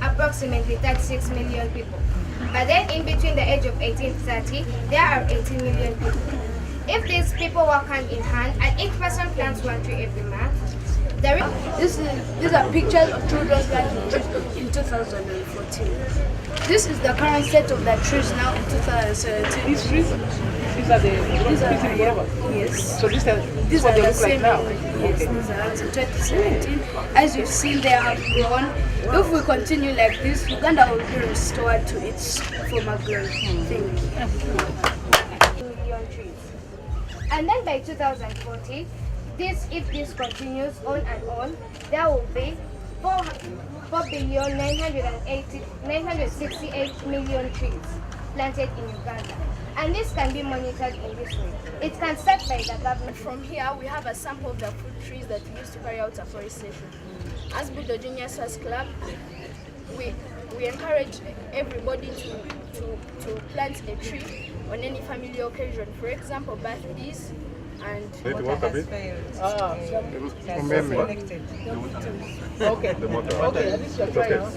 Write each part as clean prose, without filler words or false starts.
Approximately 36 million people. But then in between the age of 18 to 30, there are 18 million people. If these people work hand in hand and each person plants 1 tree every month, these are pictures of children planting trees in 2014. This is the current state of the trees now in 2017. These trees? These are the yes. So these are what they look like now? Yes, okay. These are 2017. As you've seen, they have grown. If we continue like this, Uganda will be restored to its former glory. Thank you. Million trees. And then by 2040, if this continues on and on, there will be 4,968 million trees planted in Uganda. And this can be monitored in this way. It can start by the government. From here, we have a sample of the fruit trees that we use to carry out afforestation. As Bugoloobi Junior Swiss Club, we encourage everybody to plant a tree on any family occasion. For example, birthdays and Okay. Okay. Okay. This is your trial.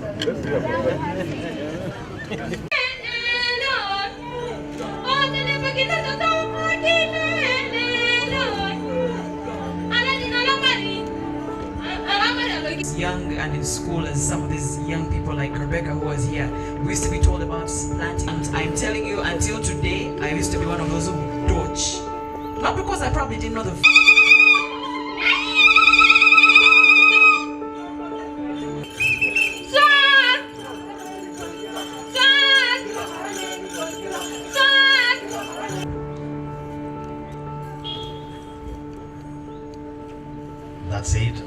Young and in school, as some of these young people like Rebecca who was here, we used to be told about planting. And I'm telling you, until today, I used to be one of those who dodge. Not because I probably didn't know the That's it.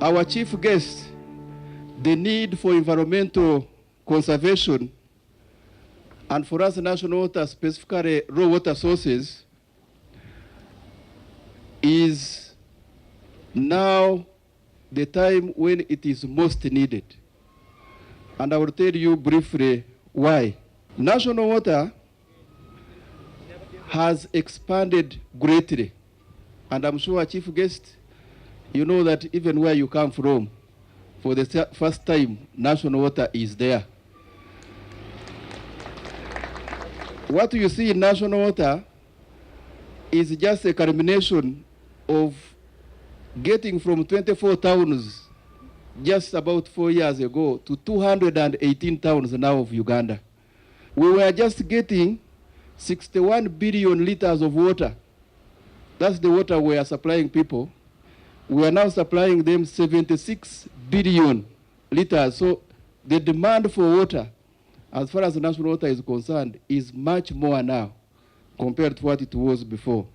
Our chief guest, the need for environmental conservation and for us national water, specifically raw water sources, is now the time when it is most needed. And I will tell you briefly why. National water has expanded greatly. And I'm sure, chief guest, you know that even where you come from, for the first time, national water is there. What you see in national water is just a culmination of getting from 24 towns just about 4 years ago to 218 towns now of Uganda. We were just getting 61 billion liters of water. That's the water we are supplying people. We are now supplying them 76 billion liters. So the demand for water, as far as national water is concerned, is much more now compared to what it was before.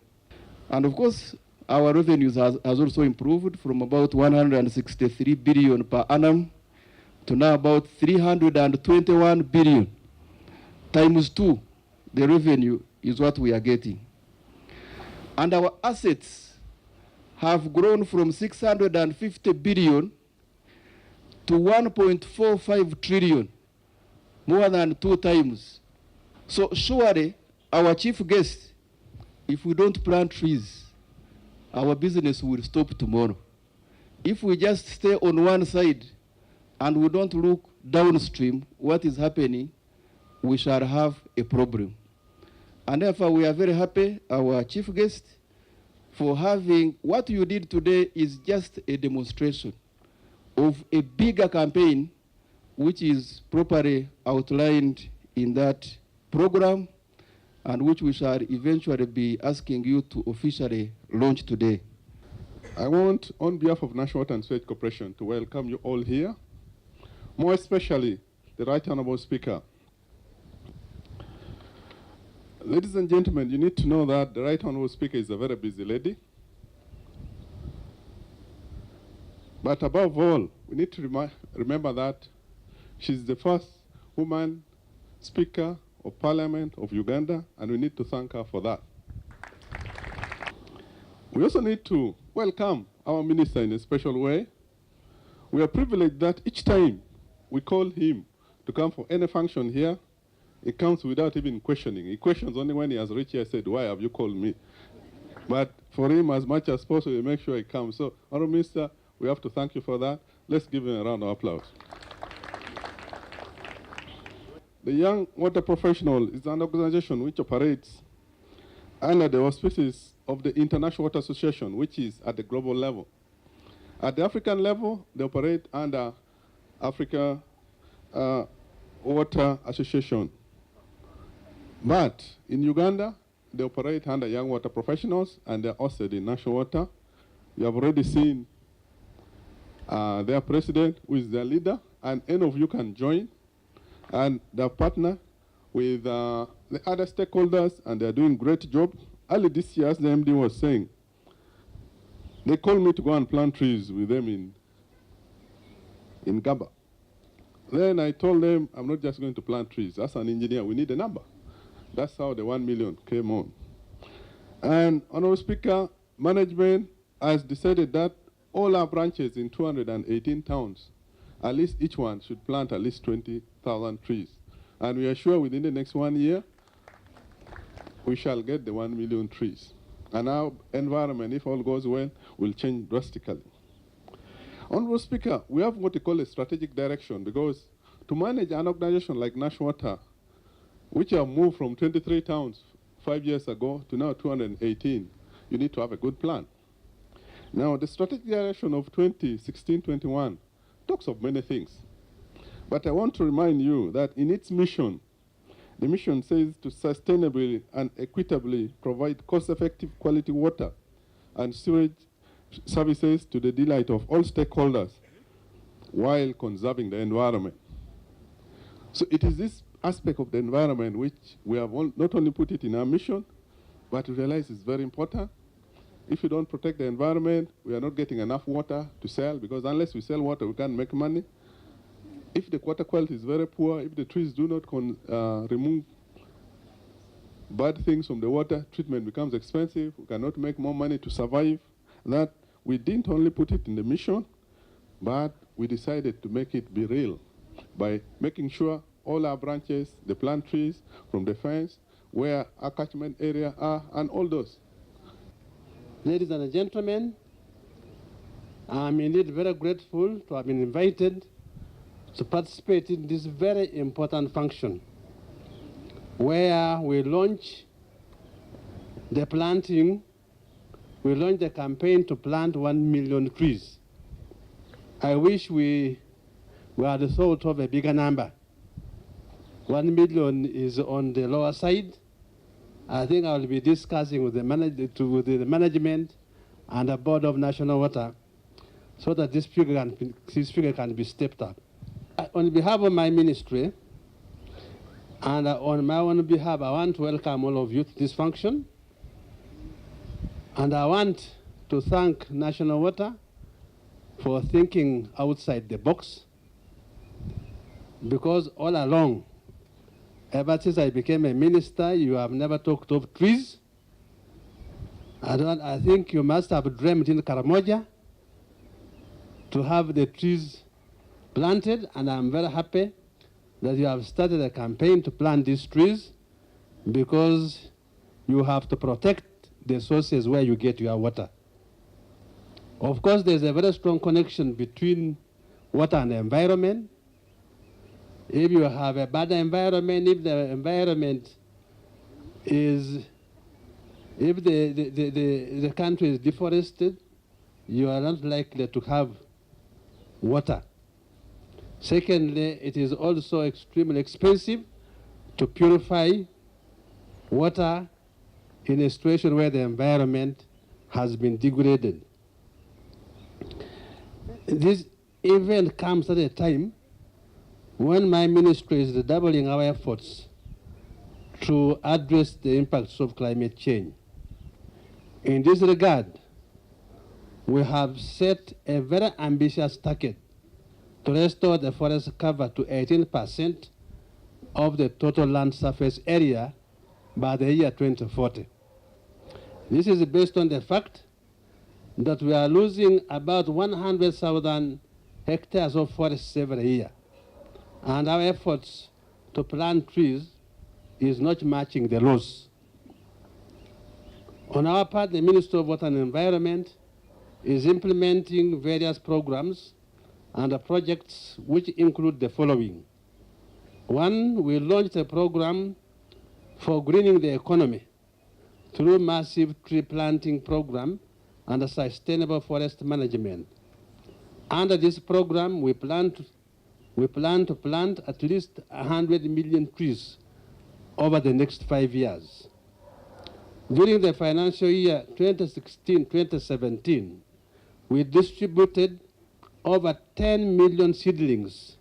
And of course, our revenues has also improved from about 163 billion per annum to now about 321 billion. Times 2, the revenue is what we are getting. And our assets have grown from 650 billion to 1.45 trillion, more than 2 times. So surely, our chief guest, if we don't plant trees, our business will stop tomorrow. If we just stay on one side and we don't look downstream what is happening, we shall have a problem. And therefore, we are very happy, our chief guest, for having, what you did today is just a demonstration of a bigger campaign which is properly outlined in that program and which we shall eventually be asking you to officially launch today. I want, on behalf of National Water and Sewerage Corporation, to welcome you all here, more especially the Right Honorable Speaker. Ladies and gentlemen, you need to know that the Right Honorable Speaker is a very busy lady. But above all, we need to remember that she's the first woman Speaker of Parliament of Uganda, and we need to thank her for that. We also need to welcome our minister in a special way. We are privileged that each time we call him to come for any function here, he comes without even questioning. He questions only when he has reached here and said, "Why have you called me?" But for him, as much as possible, we make sure he comes. So, Honourable Minister, we have to thank you for that. Let's give him a round of applause. The Young Water Professional is an organization which operates under the auspices of the International Water Association, which is at the global level. At the African level, they operate under Africa Water Association. But in Uganda, they operate under Young Water Professionals, and they're hosted in National Water. You have already seen their president, who is their leader, and any of you can join. And they partner with the other stakeholders, and they're doing a great job. Early this year, as the MD was saying, they called me to go and plant trees with them in Gaba. Then I told them, I'm not just going to plant trees. As an engineer, we need a number. That's how the 1 million came on. And, Honourable Speaker, management has decided that all our branches in 218 towns, at least each one should plant at least 20,000 trees. And we are sure within the next 1 year, we shall get the 1 million trees. And our environment, if all goes well, will change drastically. Honourable Speaker, we have what we call a strategic direction, because to manage an organization like National Water, which have moved from 23 towns 5 years ago to now 218, you need to have a good plan. Now, the strategic direction of 2016-21 talks of many things. But I want to remind you that in its mission, the mission says to sustainably and equitably provide cost-effective quality water and sewage services to the delight of all stakeholders while conserving the environment. So it is this aspect of the environment which we have not only put it in our mission, but we realize it's very important. If you don't protect the environment, we are not getting enough water to sell, because unless we sell water, we can't make money. If the water quality is very poor, if the trees do not remove bad things from the water, treatment becomes expensive, we cannot make more money to survive. That we didn't only put it in the mission, but we decided to make it be real by making sure all our branches, the plant trees from the fence, where our catchment area are, and all those. Ladies and gentlemen, I'm indeed very grateful to have been invited to participate in this very important function, where we launch the planting, we launch the campaign to plant 1 million trees. I wish we had thought of a bigger number. 1 million is on the lower side. I think I will be discussing with the management and the Board of National Water so that this figure can be stepped up. on behalf of my ministry, and on my own behalf, I want to welcome all of you to this function. And I want to thank National Water for thinking outside the box, because all along, ever since I became a minister, you have never talked of trees. I think you must have dreamed in Karamoja to have the trees planted, and I'm very happy that you have started a campaign to plant these trees, because you have to protect the sources where you get your water. Of course, there's a very strong connection between water and the environment. If you have a bad environment, if the environment is, if the country is deforested, you are not likely to have water. Secondly, it is also extremely expensive to purify water in a situation where the environment has been degraded. This event comes at a time when my ministry is doubling our efforts to address the impacts of climate change. In this regard, we have set a very ambitious target to restore the forest cover to 18% of the total land surface area by the year 2040. This is based on the fact that we are losing about 100,000 hectares of forests every year. And our efforts to plant trees is not matching the loss. On our part, the Ministry of Water and Environment is implementing various programs and projects which include the following. One, we launched a program for greening the economy through massive tree planting program and sustainable forest management. Under this program, we plan to plant at least 100 million trees over the next 5 years. During the financial year 2016-2017, we distributed over 10 million seedlings,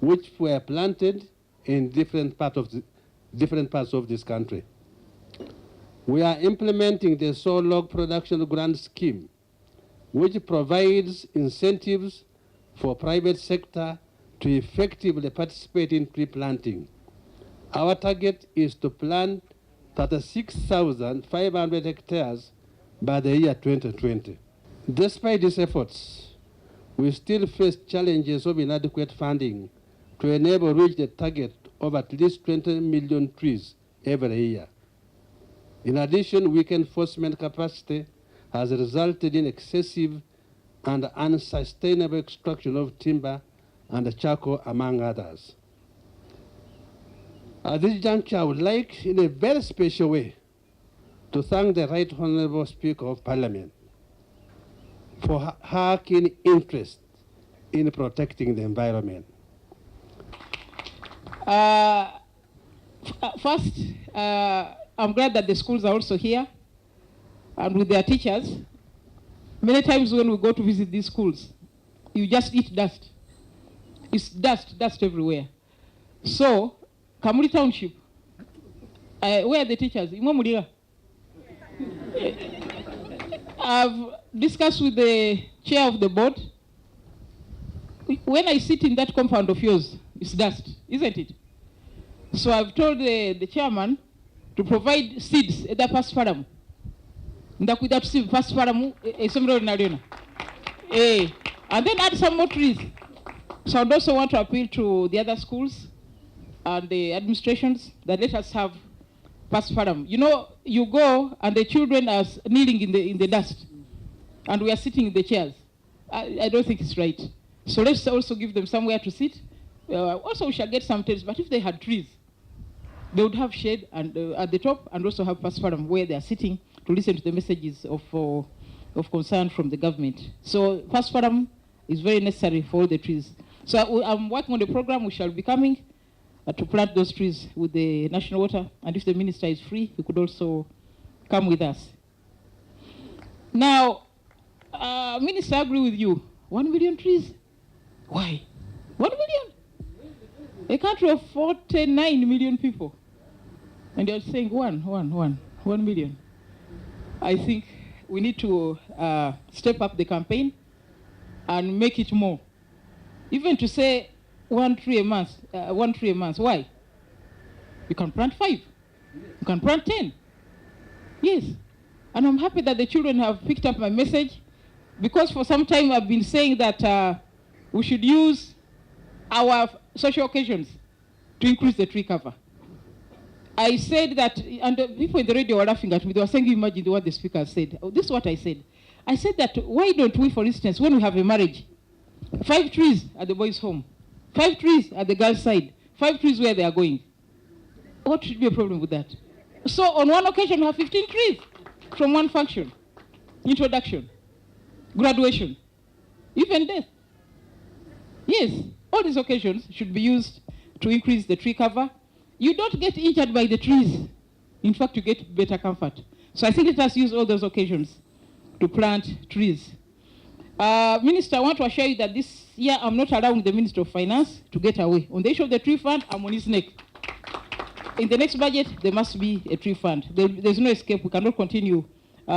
which were planted in different parts of this country. We are implementing the soil log production grant scheme, which provides incentives for private sector to effectively participate in tree planting. Our target is to plant 36,500 hectares by the year 2020. Despite these efforts, we still face challenges of inadequate funding to enable reach the target of at least 20 million trees every year. In addition, weak enforcement capacity has resulted in excessive and unsustainable extraction of timber and charcoal, among others. At this juncture, I would like, in a very special way, to thank the Right Honourable Speaker of Parliament for her keen interest in protecting the environment. First, I'm glad that the schools are also here and with their teachers. Many times when we go to visit these schools, you just eat dust. It's dust everywhere. So, Kamuli Township, where are the teachers? I've discussed with the chair of the board. When I sit in that compound of yours, it's dust, isn't it? So I've told the chairman to provide seeds at the pasparam. Ndakuita seed pasparam esomero naliona. And then add some more trees. So I'd also want to appeal to the other schools and the administrations that let us have pasparam. You know, you go and the children are kneeling in the dust, and we are sitting in the chairs. I don't think it's right. So let's also give them somewhere to sit. Also, we shall get some trees, but if they had trees, they would have shade and at the top, and also have pasparam where they are sitting to listen to the messages of concern from the government. So pasparam is very necessary for all the trees. So I'm working on the program. We shall be coming to plant those trees with the National Water, and if the minister is free, he could also come with us. Now, Minister, I agree with you. 1 million trees? Why? 1 million? A country of 49 million people. And you're saying 1 million. I think we need to step up the campaign and make it more. Even to say 1 tree a month, 1 tree a month. Why? You can plant 5. You can plant 10. Yes. And I'm happy that the children have picked up my message, because for some time I've been saying that we should use our social occasions to increase the tree cover. I said that, and people in the radio were laughing at me. They were saying, you imagine what the speaker said. Oh, this is what I said. I said that, why don't we, for instance, when we have a marriage, 5 trees at the boys' home, 5 trees at the girls' side, 5 trees where they are going. What should be a problem with that? So on one occasion, we have 15 trees from one function. Introduction, graduation, even death. Yes, all these occasions should be used to increase the tree cover. You don't get injured by the trees. In fact, you get better comfort. So I think let us use all those occasions to plant trees. Minister, I want to assure you that this year I'm not allowing the Minister of Finance to get away. On the issue of the tree fund, I'm on his neck. In the next budget, there must be a tree fund. There's no escape. We cannot continue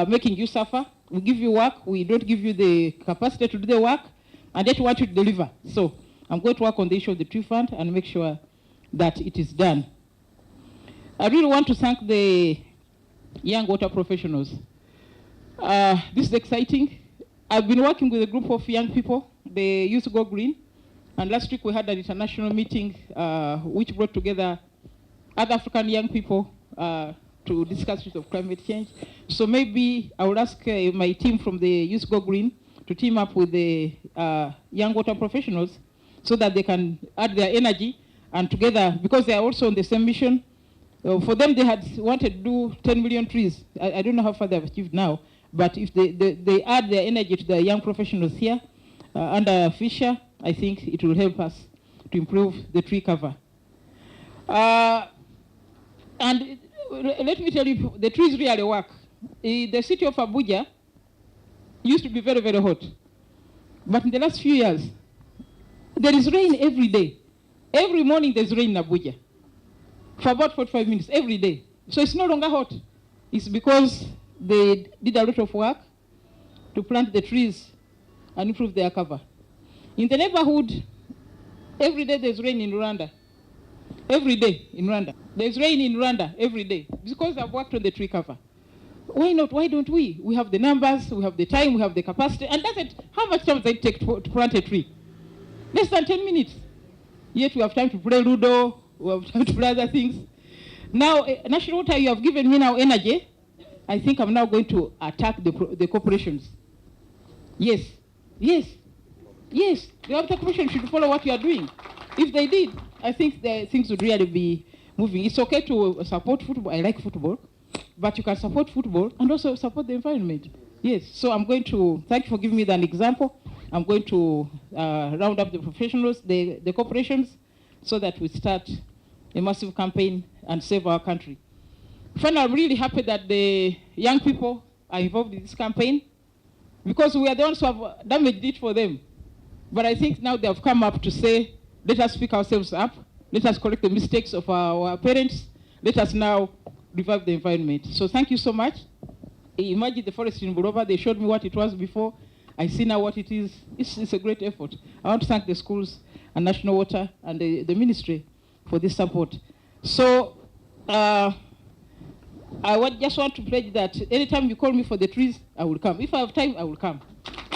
making you suffer. We give you work. We don't give you the capacity to do the work, and yet we want you to deliver. So I'm going to work on the issue of the tree fund and make sure that it is done. I really want to thank the young water professionals. This is exciting. I've been working with a group of young people. They used to go green. And last week we had an international meeting which brought together other African young people to discuss issues of climate change. So maybe I will ask my team from the Youth Go Green to team up with the young water professionals so that they can add their energy, and together, because they are also on the same mission. For them, they had wanted to do 10 million trees. I don't know how far they have achieved now, but if they add their energy to the young professionals here, under Fisher, I think it will help us to improve the tree cover. And let me tell you, the trees really work. The city of Abuja used to be very, very hot. But in the last few years, there is rain every day. Every morning there's rain in Abuja for about 45 minutes every day. So it's no longer hot. It's because they did a lot of work to plant the trees and improve their cover. In the neighborhood, every day there's rain in Rwanda. Every day in Rwanda. There's rain in Rwanda every day because I've worked on the tree cover. Why not? Why don't we? We have the numbers, we have the time, we have the capacity. And how much time does it take to plant a tree? Less than 10 minutes. Yet we have time to play Ludo, we have time to play other things. Now, National Water, you have given me now energy. I think I'm now going to attack the corporations. Yes, yes, yes. The water corporation should follow what you are doing. If they did, I think things would really be moving. It's okay to support football. I like football. But you can support football and also support the environment. Yes, so I'm going to, thank you for giving me that example. I'm going to round up the professionals, the corporations, so that we start a massive campaign and save our country. Finally, I'm really happy that the young people are involved in this campaign, because we are the ones who have damaged it for them. But I think now they have come up to say, let us pick ourselves up, let us correct the mistakes of our parents, let us now revive the environment. So thank you so much. Imagine the forest in Buloba, they showed me what it was before. I see now what it is. It's a great effort. I want to thank the schools and National Water and the ministry for this support. So I just want to pledge that anytime you call me for the trees, I will come. If I have time, I will come.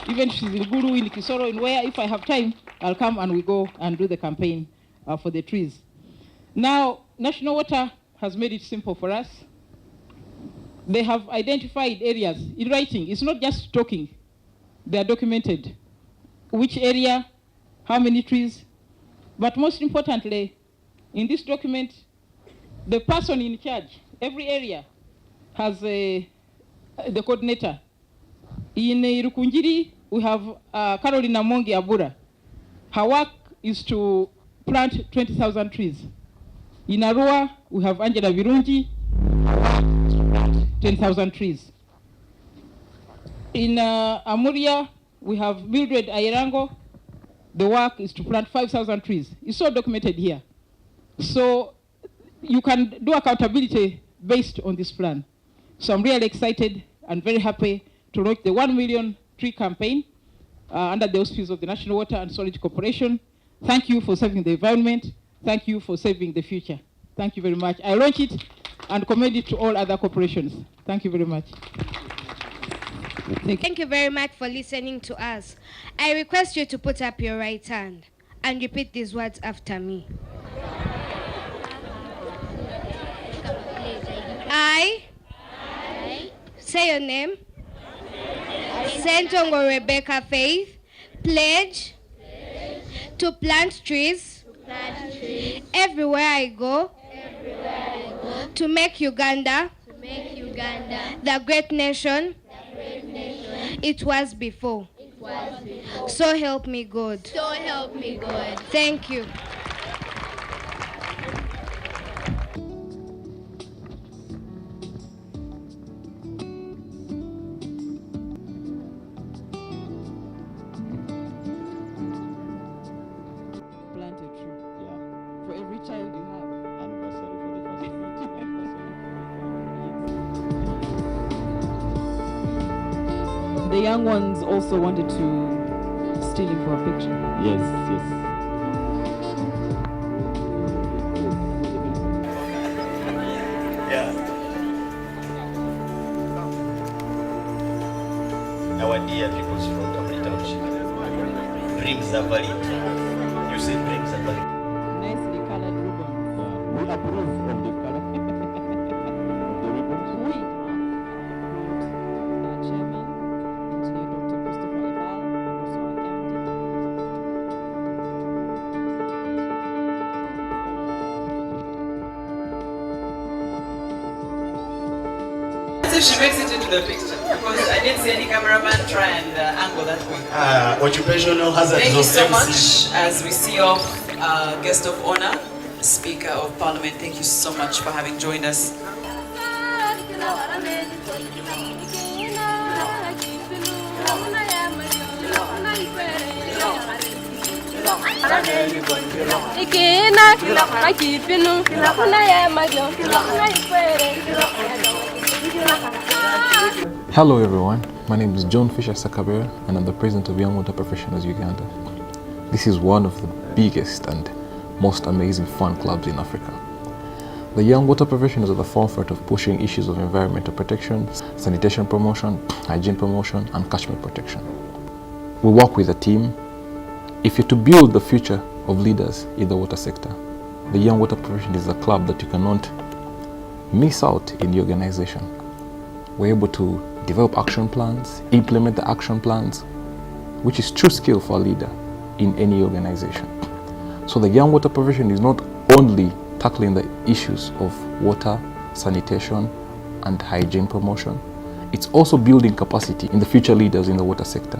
Even if she's in Guru, in Kisoro, in where, if I have time, I'll come and we go and do the campaign for the trees. Now, National Water has made it simple for us. They have identified areas in writing. It's not just talking. They are documented. Which area, how many trees. But most importantly, in this document, the person in charge, every area, has the coordinator. In Irukunjiri, we have Caroline Mongi Abura. Her work is to plant 20,000 trees. In Arua, we have Angela Virunji, 10,000 trees. In Amuria, we have Mildred Airango. The work is to plant 5,000 trees. It's all documented here. So you can do accountability based on this plan. So I'm really excited and very happy to launch the 1 million tree campaign under the auspices of the National Water and Sewerage Corporation. Thank you for saving the environment. Thank you for saving the future. Thank you very much. I launch it and commend it to all other corporations. Thank you very much. Thank you very much for listening to us. I request you to put up your right hand and repeat these words after me. I say your name. Sentongo Rebecca Faith, pledge to plant trees everywhere I go, to make Uganda the great nation it was before. So help me God. So help me God. Thank you. Plant a tree. Yeah. For every child you have. Anniversary for the first anniversary. The young ones also wanted to steal him for a picture. Yes, yes. Yeah. Our dear people from Kamari Township, dreams are valid. You say dreams are valid. Nicely colored ribbons. Yeah. We approve of the color of the ribbons. We, our chairman, Engineer Dr. Christopher Ival, and also our MD. As if she makes it into the picture, because I didn't see any cameraman try and angle that way. Occupational hazards. Thank you of so MC. much. As we see off guest of honor, Speaker of Parliament, thank you so much for having joined us. Hello everyone, my name is John Fisher Sakabera and I'm the president of Young Water Professionals Uganda. This is one of the biggest and most amazing fun clubs in Africa. The Young Water Professionals are the forefront of pushing issues of environmental protection, sanitation promotion, hygiene promotion and catchment protection. We work with a team. If you're to build the future of leaders in the water sector, the Young Water Professionals is a club that you cannot miss out in the organization. We're able to develop action plans, implement the action plans, which is true skill for a leader in any organization. So the Young Water Profession is not only tackling the issues of water, sanitation, and hygiene promotion, it's also building capacity in the future leaders in the water sector.